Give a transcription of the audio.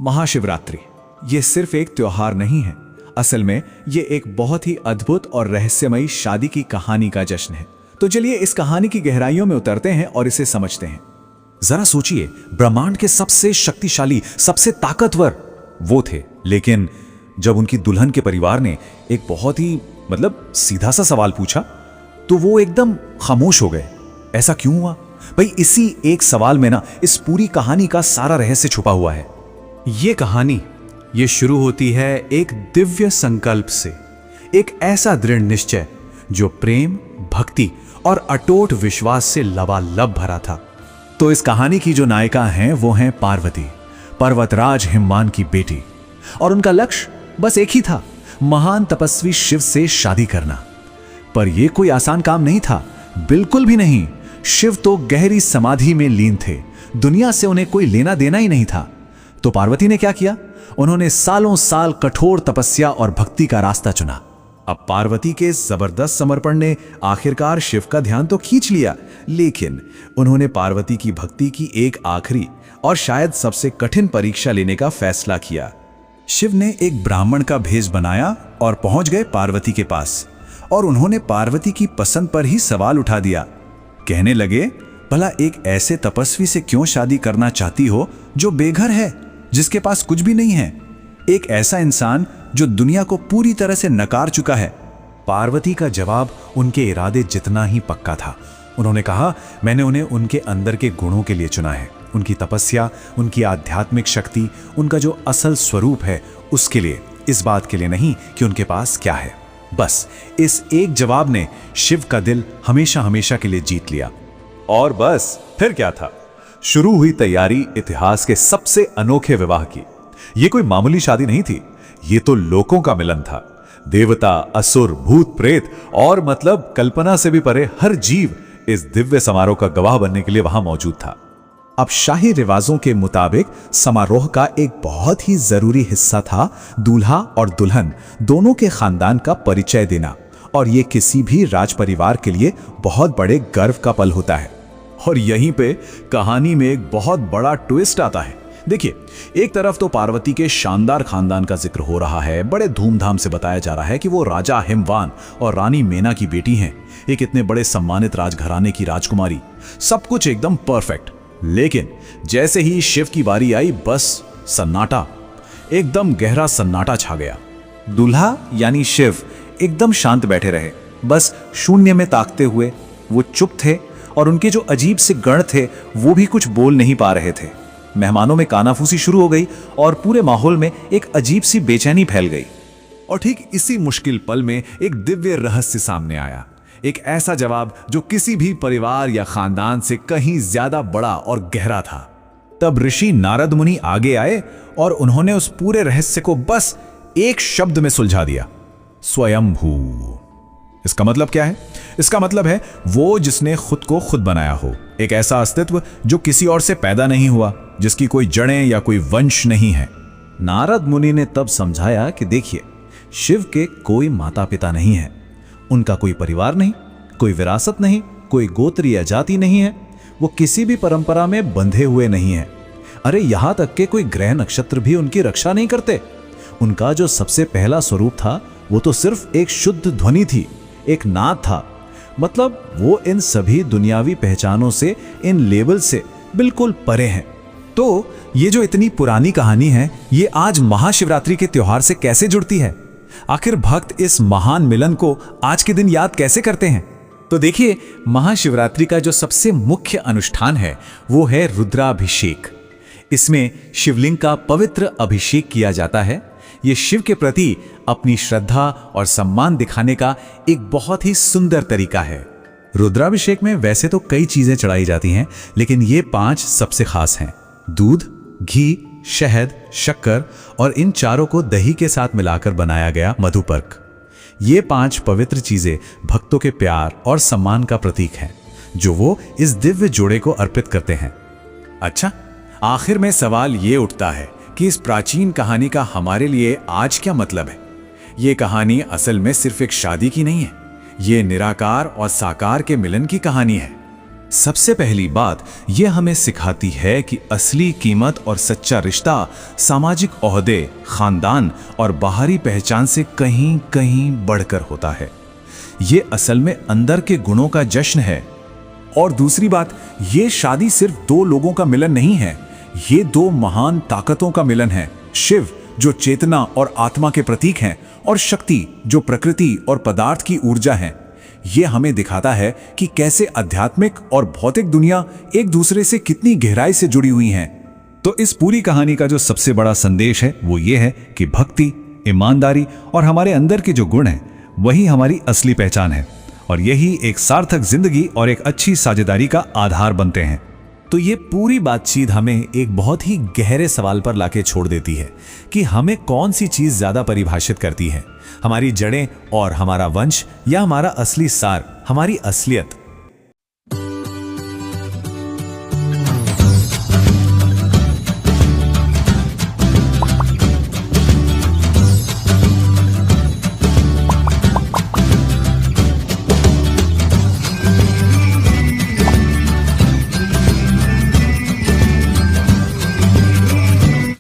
महाशिवरात्रि ये सिर्फ एक त्योहार नहीं है, असल में ये एक बहुत ही अद्भुत और रहस्यमयी शादी की कहानी का जश्न है। तो चलिए इस कहानी की गहराइयों में उतरते हैं और इसे समझते हैं। जरा सोचिए, ब्रह्मांड के सबसे शक्तिशाली, सबसे ताकतवर वो थे, लेकिन जब उनकी दुल्हन के परिवार ने एक बहुत ही सीधा सा सवाल पूछा तो वो एकदम खामोश हो गए। ऐसा क्यों हुआ भाई? इसी एक सवाल में ना इस पूरी कहानी का सारा रहस्य छुपा हुआ है। ये कहानी ये शुरू होती है एक दिव्य संकल्प से, एक ऐसा दृढ़ निश्चय जो प्रेम, भक्ति और अटूट विश्वास से लबालब भरा था। तो इस कहानी की जो नायिका हैं वो हैं पार्वती, पर्वतराज हिमवान की बेटी, और उनका लक्ष्य बस एक ही था, महान तपस्वी शिव से शादी करना। पर यह कोई आसान काम नहीं था, बिल्कुल भी नहीं। शिव तो गहरी समाधि में लीन थे, दुनिया से उन्हें कोई लेना देना ही नहीं था। तो पार्वती ने क्या किया? उन्होंने सालों साल कठोर तपस्या और भक्ति का रास्ता चुना। अब पार्वती के जबरदस्त समर्पण ने आखिरकार शिव का ध्यान तो खींच लिया, लेकिन उन्होंने पार्वती की भक्ति की एक आखिरी और शायद सबसे कठिन परीक्षा लेने का फैसला किया। शिव ने एक ब्राह्मण का भेष बनाया और पहुंच गए पार्वती के पास, और उन्होंने पार्वती की पसंद पर ही सवाल उठा दिया। कहने लगे, भला एक ऐसे तपस्वी से क्यों शादी करना चाहती हो जो बेघर है, जिसके पास कुछ भी नहीं है, एक ऐसा इंसान जो दुनिया को पूरी तरह से नकार चुका है। पार्वती का जवाब उनके इरादे जितना ही पक्का था। उन्होंने कहा, मैंने उन्हें उनके अंदर के गुणों के लिए चुना है, उनकी तपस्या, उनकी आध्यात्मिक शक्ति, उनका जो असल स्वरूप है उसके लिए, इस बात के लिए नहीं कि उनके पास क्या है। बस इस एक जवाब ने शिव का दिल हमेशा हमेशा के लिए जीत लिया। और बस फिर क्या था, शुरू हुई तैयारी इतिहास के सबसे अनोखे विवाह की। यह कोई मामूली शादी नहीं थी, ये तो लोकों का मिलन था। देवता, असुर, भूत, प्रेत और कल्पना से भी परे हर जीव इस दिव्य समारोह का गवाह बनने के लिए वहां मौजूद था। अब शाही रिवाजों के मुताबिक समारोह का एक बहुत ही जरूरी हिस्सा था दूल्हा और दुल्हन दोनों के खानदान का परिचय देना, और यह किसी भी राज परिवार के लिए बहुत बड़े गर्व का पल होता है। और यहीं पे कहानी में एक बहुत बड़ा ट्विस्ट आता है। देखिए, एक तरफ तो पार्वती के शानदार खानदान का जिक्र हो रहा है, बड़े धूमधाम से बताया जा रहा है कि वो राजा हिमवान और रानी मेना की बेटी हैं, एक इतने बड़े सम्मानित राजघराने की राजकुमारी, सब कुछ एकदम परफेक्ट। लेकिन जैसे ही शिव की बारी आई, बस सन्नाटा, एकदम गहरा सन्नाटा छा गया। दूल्हा यानी शिव एकदम शांत बैठे रहे, बस शून्य में ताकते हुए। वो चुप थे और उनके जो अजीब से गण थे वो भी कुछ बोल नहीं पा रहे थे। मेहमानों में कानाफूसी शुरू हो गई और पूरे माहौल में एक अजीब सी बेचैनी फैल गई। और ठीक इसी मुश्किल पल में एक दिव्य रहस्य सामने आया, एक ऐसा जवाब जो किसी भी परिवार या खानदान से कहीं ज्यादा बड़ा और गहरा था। तब ऋषि नारद मुनि आगे आए और उन्होंने उस पूरे रहस्य को बस एक शब्द में सुलझा दिया, स्वयंभू। इसका मतलब क्या है? इसका मतलब है वो जिसने खुद को खुद बनाया हो, एक ऐसा अस्तित्व जो किसी और से पैदा नहीं हुआ, जिसकी कोई जड़ें या कोई वंश नहीं है। नारद मुनि ने तब समझाया कि देखिए, शिव के कोई माता पिता नहीं है, उनका कोई परिवार नहीं, कोई विरासत नहीं, कोई गोत्र या जाति नहीं है, वो किसी भी परंपरा में बंधे हुए नहीं है। अरे यहां तक के कोई ग्रह नक्षत्र भी उनकी रक्षा नहीं करते। उनका जो सबसे पहला स्वरूप था वो तो सिर्फ एक शुद्ध ध्वनि थी, एक नाद था। वो इन सभी दुनियावी पहचानों से, इन लेबल से बिल्कुल परे हैं। तो ये जो इतनी पुरानी कहानी है, ये आज महाशिवरात्रि के त्योहार से कैसे जुड़ती है? आखिर भक्त इस महान मिलन को आज के दिन याद कैसे करते हैं? तो देखिए, महाशिवरात्रि का जो सबसे मुख्य अनुष्ठान है वो है रुद्राभिषेक। इसमें शिवलिंग का पवित्र अभिषेक किया जाता है। ये शिव के प्रति अपनी श्रद्धा और सम्मान दिखाने का एक बहुत ही सुंदर तरीका है। रुद्राभिषेक में वैसे तो कई चीजें चढ़ाई जाती हैं, लेकिन ये 5 सबसे खास हैं: दूध, घी, शहद, शक्कर और इन चारों को दही के साथ मिलाकर बनाया गया मधुपर्क। ये 5 पवित्र चीजें भक्तों के प्यार और सम्मान का प्रतीक हैं, जो वो इस दिव्य जोड़े को अर्पित करते हैं। अच्छा, आखिर में सवाल ये उठता है कि इस प्राचीन कहानी का हमारे लिए आज क्या मतलब है? ये कहानी असल में सिर्फ एक शादी की नहीं है, ये निराकार और साकार के मिलन की कहानी है। सबसे पहली बात यह हमें सिखाती है कि असली कीमत और सच्चा रिश्ता सामाजिक ओहदे, खानदान और बाहरी पहचान से कहीं कहीं बढ़कर होता है। ये असल में अंदर के गुणों का जश्न है। और दूसरी बात, ये शादी सिर्फ दो लोगों का मिलन नहीं है, ये दो महान ताकतों का मिलन है। शिव जो चेतना और आत्मा के प्रतीक हैं, और शक्ति जो प्रकृति और पदार्थ की ऊर्जा है। ये हमें दिखाता है कि कैसे आध्यात्मिक और भौतिक दुनिया एक दूसरे से कितनी गहराई से जुड़ी हुई हैं। तो इस पूरी कहानी का जो सबसे बड़ा संदेश है वो ये है कि भक्ति, ईमानदारी और हमारे अंदर के जो गुण हैं वही हमारी असली पहचान है, और यही एक सार्थक जिंदगी और एक अच्छी साझेदारी का आधार बनते हैं। तो ये पूरी बातचीत हमें एक बहुत ही गहरे सवाल पर लाके छोड़ देती है कि हमें कौन सी चीज ज्यादा परिभाषित करती है, हमारी जड़ें और हमारा वंश, या हमारा असली सार, हमारी असलियत।